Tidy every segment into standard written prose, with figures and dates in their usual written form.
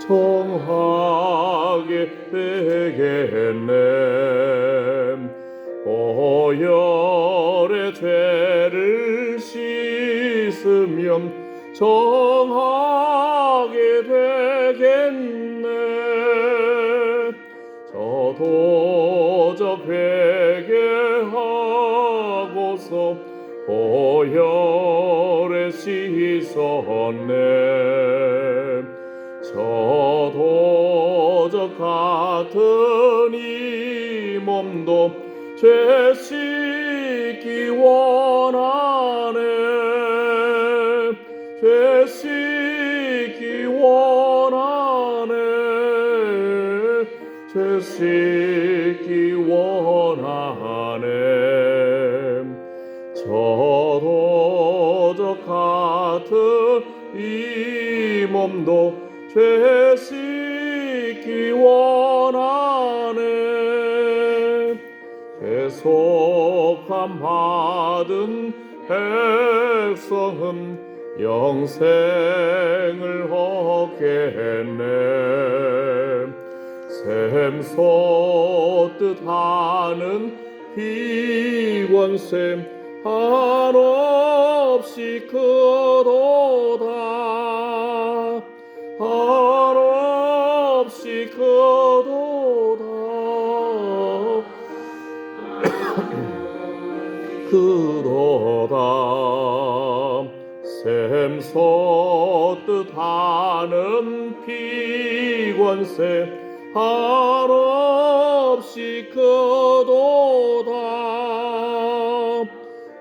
성하게 되겠네. 보혈의 죄를 씻으면 정하게 되겠네. 저도 저 회개하고서 보혈에 씻었네. 저도 저 같은 이 몸도 죄 씻기 원하네. 죄 씻기 원하네. 죄 씻기 원하네. 저도 저 같은 이 몸도 죄 씻기 원하네. 죄속함 받은 백성은 영생을 얻겠네. 샘솟듯 하는 피원샘 한없이 크도다. 한없이 크도다. 크도다. 샘솟듯 하는 피권세 한없이 크도다.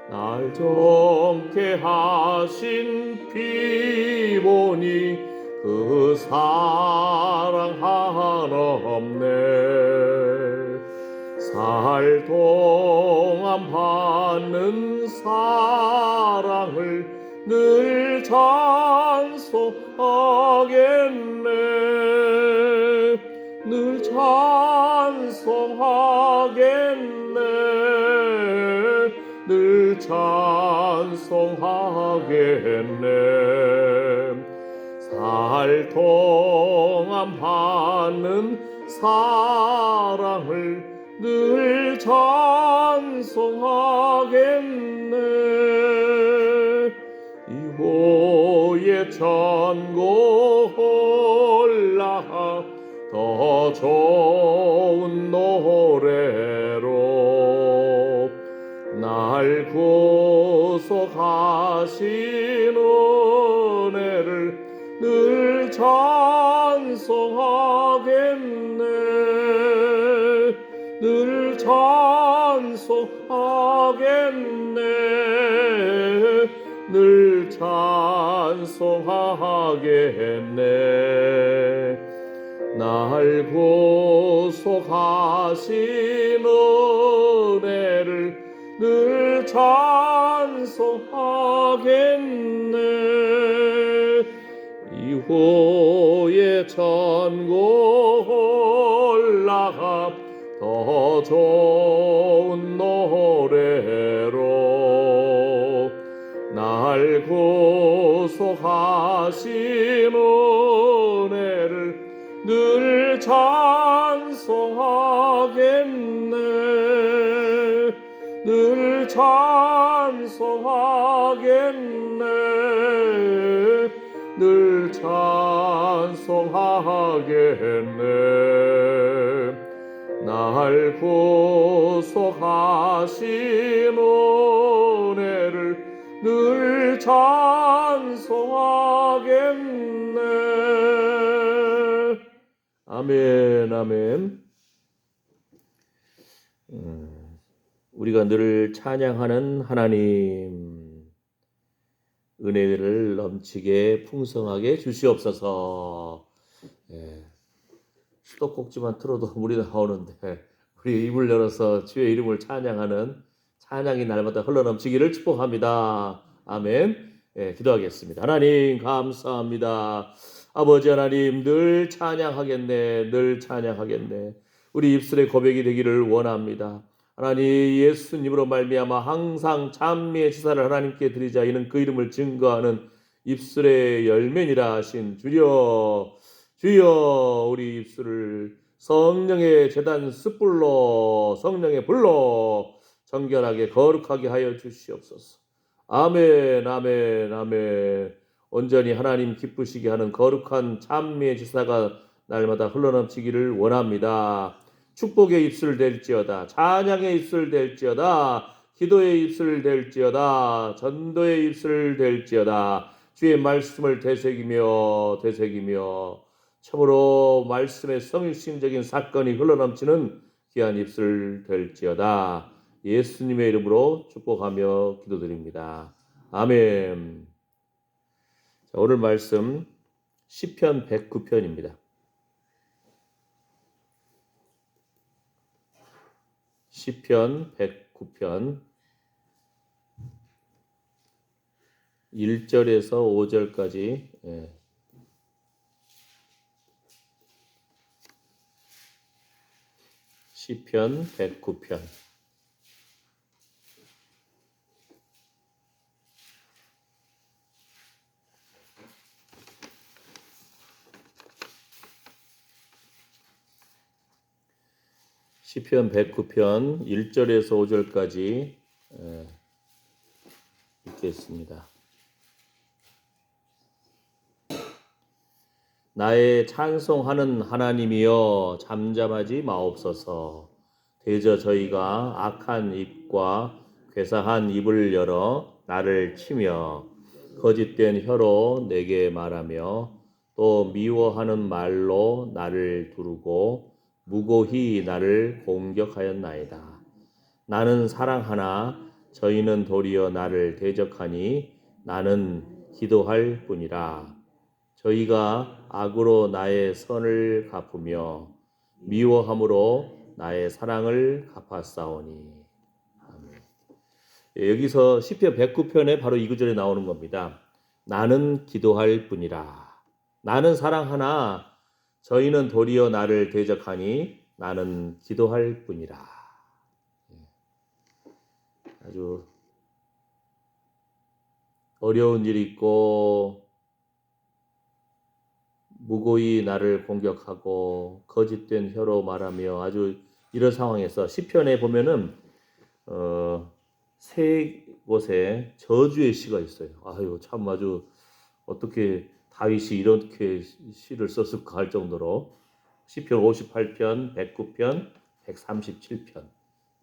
날 정케 하신 피 보니 그 사랑 한없네. 살 동안 받는 사랑을 늘 찬송하겠네. 늘 찬송하겠네. 늘 찬송하겠네. 살 동안 받는 사랑을 늘 찬송하겠네. 이후에 천국 올라가 더 좋은 노래로 날 구속하신 은혜를 늘 찬송하겠네. 늘 찬송하겠네. 늘 찬송하겠네. 날 구속하신 은혜를 늘 찬송하겠네. 이후에 천국 올라가 더 좋은 노래로 날 구속하신 은혜를 늘 찬송하겠네. 늘 찬송하겠네. 늘 찬송하겠네. 날 구속하신 은혜를 늘 찬송하겠네. 아멘, 아멘. 우리가 늘 찬양하는 하나님, 은혜를 넘치게 풍성하게 주시옵소서. 수도꼭지만 틀어도 물이 나오는데 우리 입을 열어서 주의 이름을 찬양하는 찬양이 날마다 흘러넘치기를 축복합니다. 아멘. 기도하겠습니다. 하나님 감사합니다. 아버지 하나님, 늘 찬양하겠네. 늘 찬양하겠네. 우리 입술의 고백이 되기를 원합니다. 하나님, 예수님으로 말미암아 항상 찬미의 제사를 하나님께 드리자. 이는 그 이름을 증거하는 입술의 열매니라 하신 주여, 주여 우리 입술을 성령의 제단 숯불로 성령의 불로 정결하게 거룩하게 하여 주시옵소서. 아멘 아멘 아멘. 온전히 하나님 기쁘시게 하는 거룩한 찬미의 지사가 날마다 흘러넘치기를 원합니다. 축복의 입술 될지어다. 찬양의 입술 될지어다. 기도의 입술 될지어다. 전도의 입술 될지어다. 주의 말씀을 되새기며 참으로 말씀의 성실적인 사건이 흘러넘치는 귀한 입술 될지어다. 예수님의 이름으로 축복하며 기도드립니다. 아멘. 자, 오늘 말씀 시편 109편입니다. 시편 109편 1절에서 5절까지 시편 109편 시편 109편 1절에서 5절까지 읽겠습니다. 나의 찬송하는 하나님이여 잠잠하지 마옵소서. 대저 저희가 악한 입과 괴사한 입을 열어 나를 치며 거짓된 혀로 내게 말하며 또 미워하는 말로 나를 두르고 무고히 나를 공격하였나이다. 나는 사랑하나 저희는 도리어 나를 대적하니 나는 기도할 뿐이라. 저희가 악으로 나의 선을 갚으며 미워함으로 나의 사랑을 갚았사오니. 아멘. 여기서 시편 109편에 바로 이 구절에 나오는 겁니다. 나는 기도할 뿐이라. 나는 사랑하나 저희는 도리어 나를 대적하니 나는 기도할 뿐이라. 아주 어려운 일이 있고 무고히 나를 공격하고 거짓된 혀로 말하며 아주 이런 상황에서 시편에 보면은 세 곳에 저주의 시가 있어요. 아유 참 아주 어떻게 다윗이 이렇게 시를 썼을까 할 정도로 시편 58편, 109편, 137편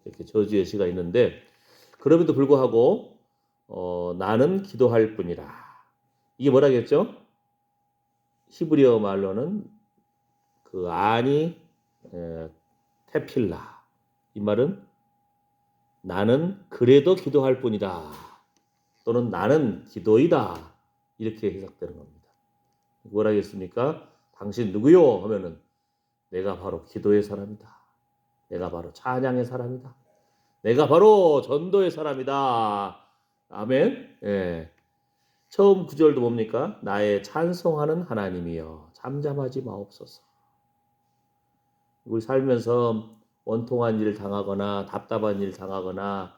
이렇게 저주의 시가 있는데 그럼에도 불구하고 나는 기도할 뿐이라. 이게 뭐라겠죠? 히브리어 말로는 그 아니 테필라. 이 말은 나는 그래도 기도할 뿐이다. 또는 나는 기도이다. 이렇게 해석되는 겁니다. 뭐라겠습니까? 당신 누구요? 하면은 내가 바로 기도의 사람이다. 내가 바로 찬양의 사람이다. 내가 바로 전도의 사람이다. 아멘. 예. 처음 구절도 뭡니까? 나의 찬송하는 하나님이여 잠잠하지 마옵소서. 우리 살면서 원통한 일을 당하거나 답답한 일을 당하거나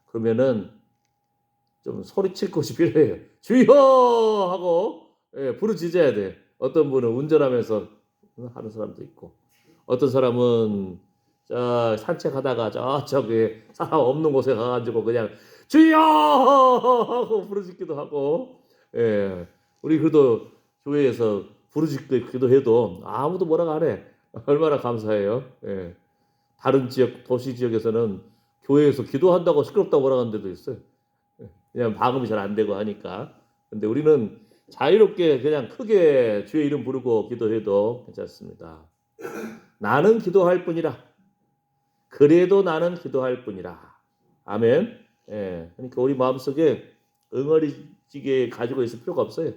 그러면은 좀 소리칠 곳이 필요해요. 주여 하고 부르짖어야 돼. 어떤 분은 운전하면서 하는 사람도 있고 어떤 사람은 산책하다가 저쪽에 사람 없는 곳에 가가지고 그냥 주여 하고 부르짖기도 하고 우리 그래도 교회에서 부르짖기도 해도 아무도 뭐라고 안 해. 얼마나 감사해요. 다른 지역 도시 지역에서는 교회에서 기도한다고 시끄럽다고 뭐라고 하는 데도 있어요. 그냥 방음이 잘 안 되고 하니까. 근데 우리는 자유롭게 그냥 크게 주의 이름 부르고 기도해도 괜찮습니다. 나는 기도할 뿐이라. 그래도 나는 기도할 뿐이라. 아멘. 그러니까 우리 마음속에 응어리지게 가지고 있을 필요가 없어요.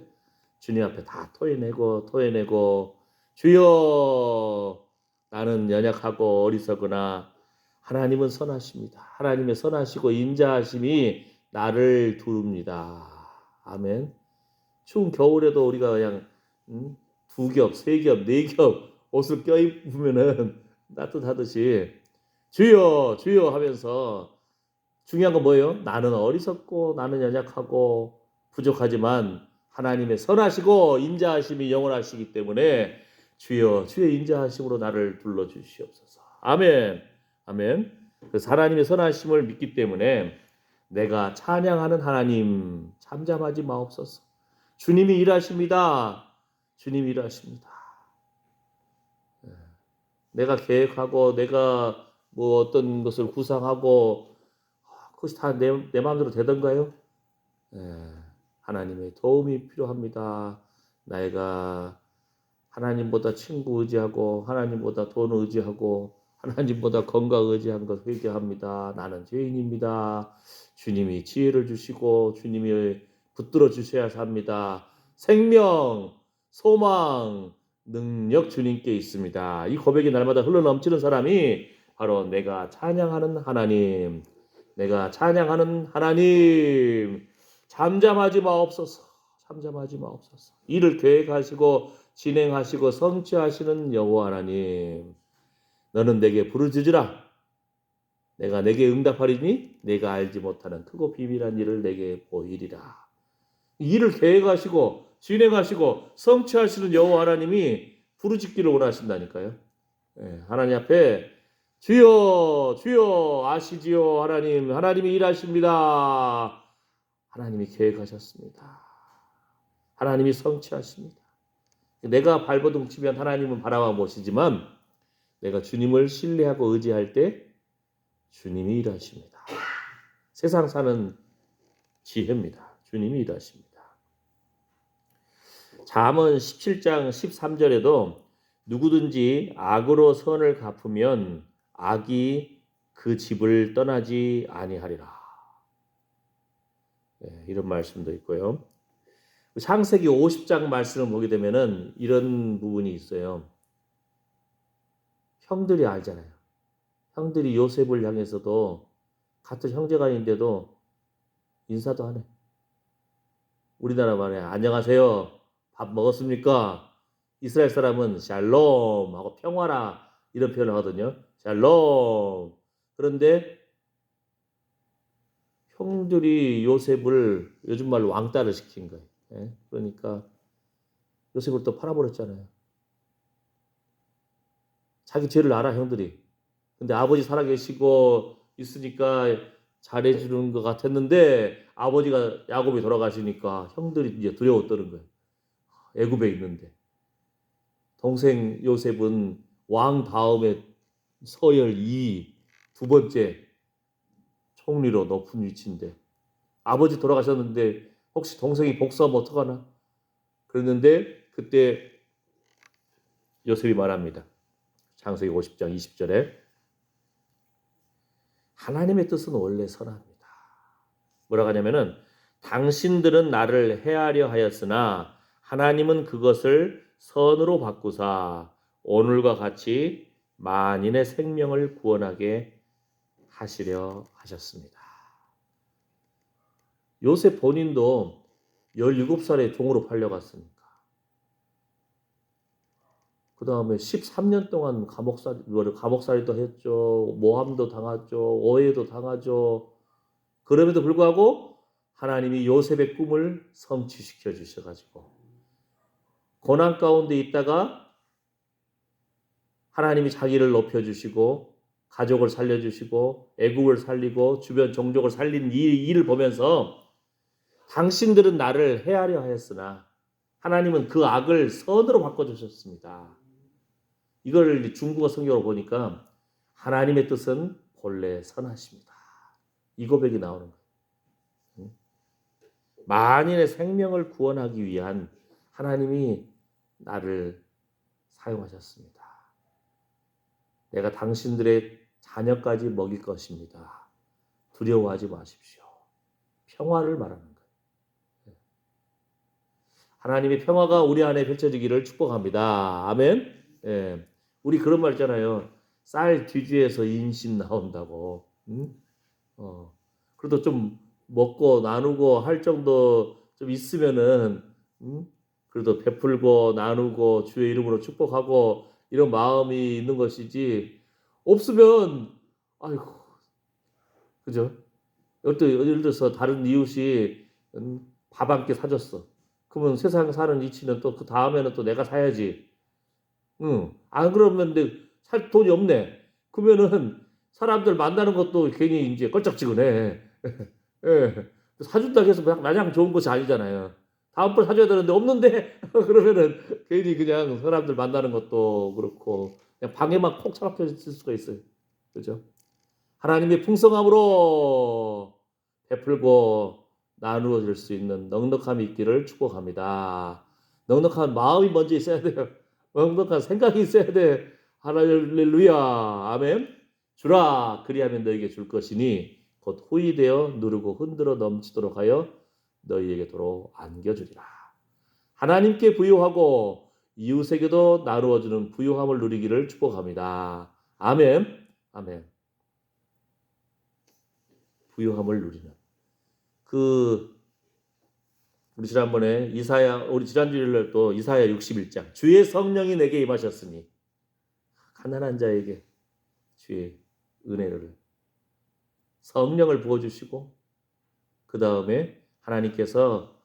주님 앞에 다 토해내고 주여 나는 연약하고 어리석으나 하나님은 선하십니다. 하나님의 선하시고 인자하심이 나를 두릅니다. 아멘. 추운 겨울에도 우리가 그냥 2겹, 3겹, 4겹 옷을 껴입으면은 따뜻하듯이 주여 주여 하면서 중요한 건 뭐예요? 나는 어리석고 나는 연약하고 부족하지만 하나님의 선하시고 인자하심이 영원하시기 때문에 주여 주의 인자하심으로 나를 불러주시옵소서. 아멘. 아멘. 그래서 하나님의 선하심을 믿기 때문에 내가 찬양하는 하나님 잠잠하지 마옵소서. 주님이 일하십니다. 주님이 일하십니다. 내가 계획하고 내가 뭐 어떤 것을 구상하고 그것이 다 내 마음대로 되던가요? 하나님의 도움이 필요합니다. 내가 하나님보다 친구 의지하고 하나님보다 돈 의지하고 하나님보다 건강 의지한 것 회개합니다. 나는 죄인입니다. 주님이 지혜를 주시고 주님이 붙들어 주셔야 삽니다. 생명, 소망, 능력 주님께 있습니다. 이 고백이 날마다 흘러넘치는 사람이 바로 내가 찬양하는 하나님, 내가 찬양하는 하나님, 잠잠하지 마옵소서. 잠잠하지 마옵소서. 일을 계획하시고 진행하시고 성취하시는 여호와 하나님, 너는 내게 부르짖으라. 내가 내게 응답하리니 내가 알지 못하는 크고 비밀한 일을 내게 보이리라. 일을 계획하시고 진행하시고 성취하시는 여호와 하나님이 부르짖기를 원하신다니까요. 하나님 앞에 주여 주여 아시지요. 하나님, 하나님이 일하십니다. 하나님이 계획하셨습니다. 하나님이 성취하십니다. 내가 발버둥 치면 하나님은 바라봐 보시지만 내가 주님을 신뢰하고 의지할 때 주님이 일하십니다. 세상 사는 지혜입니다. 주님이 일하십니다. 잠언 17장 13절에도 누구든지 악으로 선을 갚으면 악이 그 집을 떠나지 아니하리라. 이런 말씀도 있고요. 창세기 50장 말씀을 보게 되면은 이런 부분이 있어요. 형들이 알잖아요. 형들이 요셉을 향해서도 같은 형제간인데도 인사도 하네. 우리나라 말에 안녕하세요. 밥 먹었습니까? 이스라엘 사람은 샬롬 하고 평화라 이런 표현을 하거든요. 샬롬. 그런데 형들이 요셉을 요즘 말로 왕따를 시킨 거예요. 그러니까 요셉을 또 팔아버렸잖아요. 자기 죄를 알아, 형들이. 근데 아버지 살아계시고 있으니까 잘해주는 것 같았는데 아버지가 야곱이 돌아가시니까 형들이 이제 두려워 떠는 거예요. 애굽에 있는데. 동생 요셉은 왕 다음에 서열 2, 두 번째 총리로 높은 위치인데 아버지 돌아가셨는데 혹시 동생이 복수하면 어떡하나? 그랬는데 그때 요셉이 말합니다. 창세기 50장 20절에 하나님의 뜻은 원래 선합니다. 뭐라고 하냐면은 당신들은 나를 해하려 하였으나 하나님은 그것을 선으로 바꾸사 오늘과 같이 만인의 생명을 구원하게 하시려 하셨습니다. 요셉 본인도 17살에 종으로 팔려갔으니까. 그 다음에 13년 동안 감옥살이도 했죠. 모함도 당하죠. 오해도 당하죠. 그럼에도 불구하고 하나님이 요셉의 꿈을 성취시켜 주셔가지고 고난 가운데 있다가 하나님이 자기를 높여주시고 가족을 살려주시고 애국을 살리고 주변 종족을 살린 이 일을 보면서 당신들은 나를 해하려 하였으나 하나님은 그 악을 선으로 바꿔주셨습니다. 이걸 중국어 성경으로 보니까 하나님의 뜻은 본래 선하십니다. 이 고백이 나오는 거예요. 만인의 생명을 구원하기 위한 하나님이 나를 사용하셨습니다. 내가 당신들의 자녀까지 먹일 것입니다. 두려워하지 마십시오. 평화를 말하는 거예요. 하나님의 평화가 우리 안에 펼쳐지기를 축복합니다. 아멘. 우리 그런 말 있잖아요. 쌀 뒤주에서 인심 나온다고. 그래도 좀 먹고 나누고 할 정도 좀 있으면은 그래도 베풀고 나누고 주의 이름으로 축복하고 이런 마음이 있는 것이지 없으면 아이고 그죠? 예를 들어서 다른 이웃이 밥 한 끼 사줬어. 그러면 세상 사는 이치는 또 그 다음에는 또 내가 사야지. 응. 안 그러면 근데 살 돈이 없네. 그러면은 사람들 만나는 것도 괜히 이제 껄쩍지근해. 예. 사준다고 해서 마냥 좋은 것이 아니잖아요. 다음번 사줘야 되는데 없는데 그러면은 괜히 그냥 사람들 만나는 것도 그렇고 그냥 방에만 콕 처박혀 있을 수가 있어요. 그죠? 하나님의 풍성함으로 베풀고 나누어질 수 있는 넉넉함이 있기를 축복합니다. 넉넉한 마음이 먼저 있어야 돼요. 넉넉한 생각이 있어야 돼. 할렐루야. 아멘. 주라 그리하면 너에게 줄 것이니 곧 후이되어 누르고 흔들어 넘치도록 하여 너희에게 도로 안겨주리라. 하나님께 부요하고 이웃에게도 나누어주는 부요함을 누리기를 축복합니다. 아멘. 아멘. 부요함을 누리는 우리 지난번에 우리 지난주일날 또 이사야 61장 주의 성령이 내게 임하셨으니 가난한 자에게 주의 은혜를 성령을 부어주시고 그 다음에 하나님께서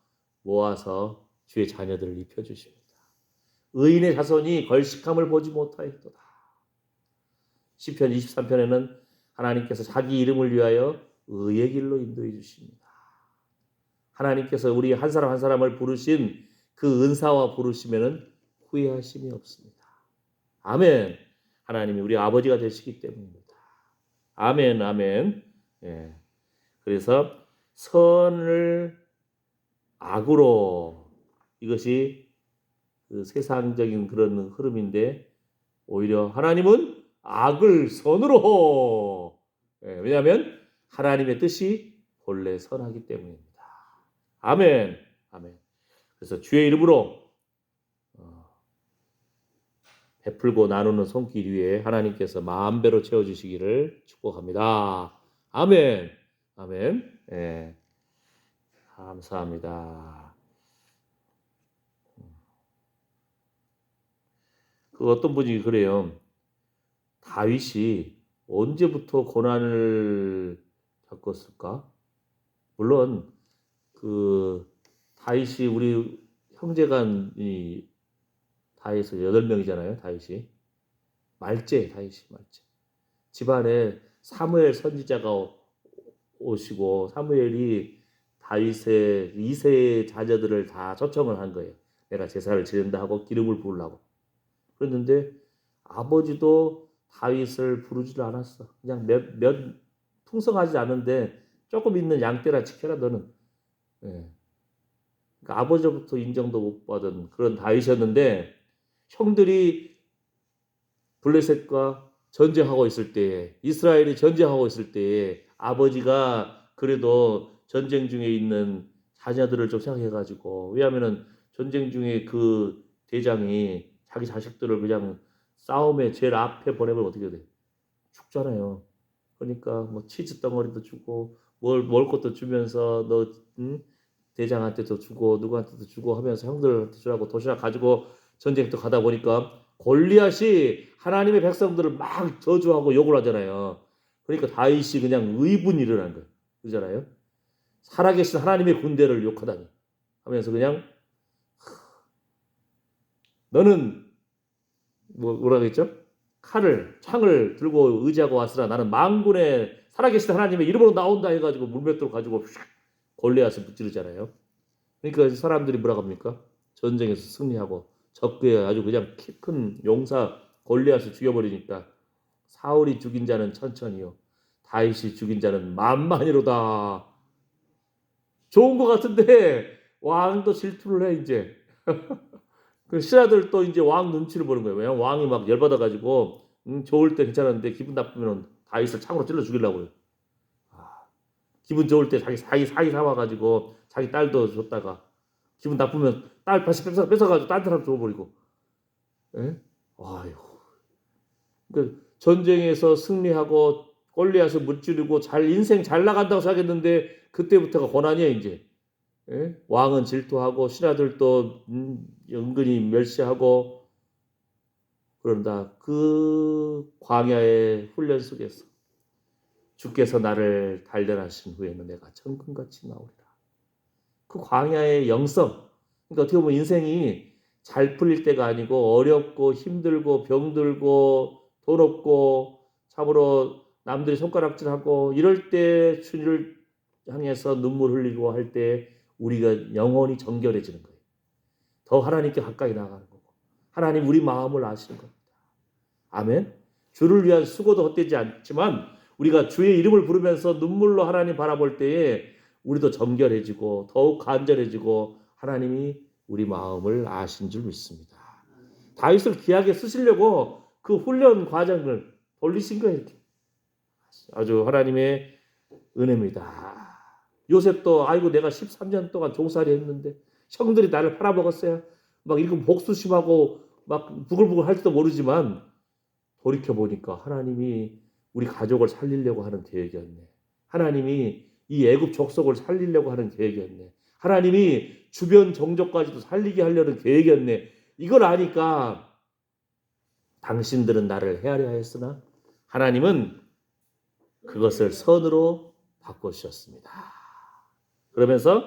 모아서 주의 자녀들을 입혀주십니다. 의인의 자손이 걸식함을 보지 못하였도다. 시편 23편에는 하나님께서 자기 이름을 위하여 의의 길로 인도해 주십니다. 하나님께서 우리 한 사람 한 사람을 부르신 그 은사와 부르심에는 후회하심이 없습니다. 아멘. 하나님이 우리 아버지가 되시기 때문입니다. 아멘, 아멘. 예. 그래서 선을 악으로 이것이 그 세상적인 그런 흐름인데 오히려 하나님은 악을 선으로 왜냐하면 하나님의 뜻이 본래 선하기 때문입니다. 아멘. 아멘. 그래서 주의 이름으로 베풀고 나누는 손길 위에 하나님께서 마음배로 채워주시기를 축복합니다. 아멘. 아멘. 예. 감사합니다. 그 어떤 분이 그래요. 다윗이 언제부터 고난을 겪었을까? 물론 그 다윗이 우리 형제간이 다윗은 8명이잖아요. 다윗이 말제. 집안에 사무엘 선지자가 오시고 사무엘이 다윗의 2세의 자녀들을 다 초청을 한 거예요. 내가 제사를 지낸다 하고 기름을 부으려고. 그랬는데 아버지도 다윗을 부르지를 않았어. 그냥 몇 풍성하지 않은데 조금 있는 양떼나 지켜라 너는. 예. 그러니까 아버지로부터 인정도 못 받은 그런 다윗이었는데 형들이 블레셋과 전쟁하고 있을 때에 이스라엘이 전쟁하고 있을 때에 아버지가 그래도 전쟁 중에 있는 자녀들을 좀 생각해가지고 왜냐하면은 전쟁 중에 그 대장이 자기 자식들을 그냥 싸움에 제일 앞에 보내면 어떻게 돼? 죽잖아요. 그러니까 뭐 치즈 덩어리도 주고 먹을 것도 주면서 너 대장한테도 주고 누구한테도 주고 하면서 형들한테 주라고 도시락 가지고 전쟁터 가다 보니까 골리앗이 하나님의 백성들을 막 저주하고 욕을 하잖아요. 그러니까 다윗이 그냥 의분이 일어난 거예요. 그러잖아요. 살아계신 하나님의 군대를 욕하다니 하면서 그냥 너는 뭐라 그랬죠? 창을 들고 의지하고 왔으나 나는 만군의 살아계신 하나님의 이름으로 나온다 해가지고 물맷돌 가지고 골리앗을 무찌르잖아요. 그러니까 사람들이 뭐라고 합니까? 전쟁에서 승리하고 적그에 아주 그냥 키 큰 용사 골리앗을 죽여버리니까 사울이 죽인 자는 천천히요 다윗이 죽인 자는 만만이로다. 좋은 것 같은데 왕도 질투를 해 이제. 그 신하들 또 이제 왕 눈치를 보는 거예요. 왜냐면 왕이 막 열받아가지고 좋을 때 괜찮았는데 기분 나쁘면 다윗을 창으로 찔러 죽이려고 해요. 기분 좋을 때 자기 사이 삼아가지고 자기 딸도 줬다가 기분 나쁘면 딸 다시 뺏어가지고 딴 사람 줘버리고. 예? 아유. 그 전쟁에서 승리하고 골리앗을 무찌르고 인생 잘 나간다고 생각했는데 그때부터가 고난이야 이제. 예? 왕은 질투하고 신하들도 은근히 멸시하고 그런다. 그 광야의 훈련 속에서 주께서 나를 단련하신 후에는 내가 천금같이 나오리라. 그 광야의 영성. 그러니까 어떻게 보면 인생이 잘 풀릴 때가 아니고 어렵고 힘들고 병들고 돈 없고 참으로 남들이 손가락질하고 이럴 때 주님을 향해서 눈물 흘리고 할 때 우리가 영혼이 정결해지는 거예요. 더 하나님께 가까이 나가는 거고 하나님 우리 마음을 아시는 겁니다. 아멘. 주를 위한 수고도 헛되지 않지만 우리가 주의 이름을 부르면서 눈물로 하나님 바라볼 때에 우리도 정결해지고 더욱 간절해지고 하나님이 우리 마음을 아신 줄 믿습니다. 다윗을 귀하게 쓰시려고 그 훈련 과정을 돌리신 거예요. 이렇게. 아주 하나님의 은혜입니다. 요셉도 아이고 내가 13년 동안 종살이 했는데 형들이 나를 팔아먹었어요. 막 이렇게 복수심하고 막 부글부글 할지도 모르지만 돌이켜보니까 하나님이 우리 가족을 살리려고 하는 계획이었네. 하나님이 이 애굽 족속을 살리려고 하는 계획이었네. 하나님이 주변 종족까지도 살리게 하려는 계획이었네. 이걸 아니까 당신들은 나를 헤아려 하였으나 하나님은 그것을 선으로 바꾸셨습니다. 그러면서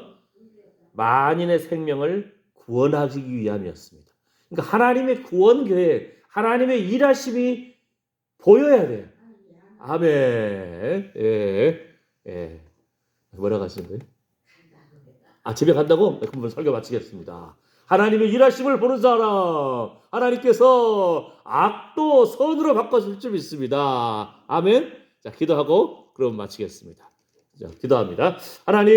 만인의 생명을 구원하기 위함이었습니다. 그러니까 하나님의 구원 계획, 하나님의 일하심이 보여야 돼요. 아멘. 예. 뭐라고 하시는 거예요? 집에 간다고? 그럼 설교 마치겠습니다. 하나님의 일하심을 보는 사람, 하나님께서 악도 선으로 바꿔줄 줄 믿습니다. 아멘. 자, 기도하고 그럼 마치겠습니다. 자, 기도합니다. 하나님,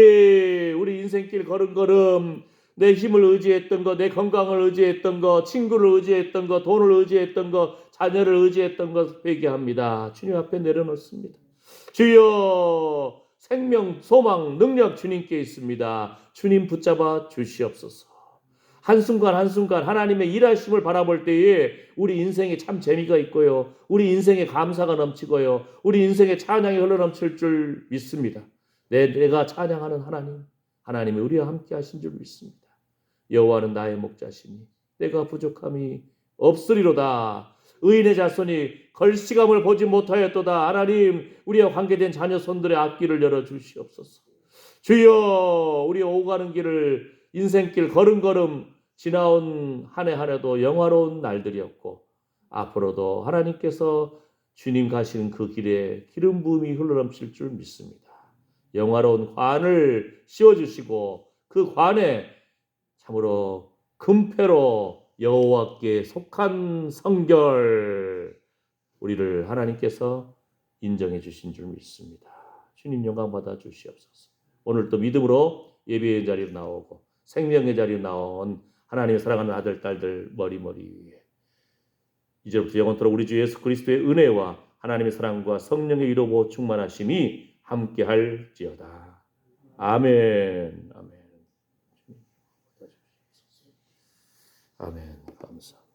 우리 인생길 걸음걸음 내 힘을 의지했던 거, 내 건강을 의지했던 거, 친구를 의지했던 거, 돈을 의지했던 거, 자녀를 의지했던 것 회개합니다. 주님 앞에 내려놓습니다. 주여, 생명, 소망, 능력 주님께 있습니다. 주님 붙잡아 주시옵소서. 한순간 한순간 하나님의 일하심을 바라볼 때에 우리 인생에 참 재미가 있고요. 우리 인생에 감사가 넘치고요. 우리 인생에 찬양이 흘러넘칠 줄 믿습니다. 내가 찬양하는 하나님, 하나님이 우리와 함께 하신 줄 믿습니다. 여호와는 나의 목자시니 내가 부족함이 없으리로다. 의인의 자손이 걸시감을 보지 못하였도다. 하나님, 우리와 관계된 자녀 손들의 앞길을 열어주시옵소서. 주여, 우리 오가는 길을 인생길 걸음걸음 지나온 한 해 한 해도 영화로운 날들이었고 앞으로도 하나님께서 주님 가시는 그 길에 기름 부음이 흘러넘칠 줄 믿습니다. 영화로운 관을 씌워주시고 그 관에 참으로 금패로 여호와께 속한 성결 우리를 하나님께서 인정해 주신 줄 믿습니다. 주님 영광 받아 주시옵소서. 오늘 또 믿음으로 예배의 자리로 나오고 생명의 자리로 나온 하나님의 사랑하는 아들 딸들 머리머리 위에 이제부터 영원토록 우리 주 예수 그리스도의 은혜와 하나님의 사랑과 성령의 이루고 충만하심이 함께할지어다. 아멘. 아멘. 아멘. 감사합니다.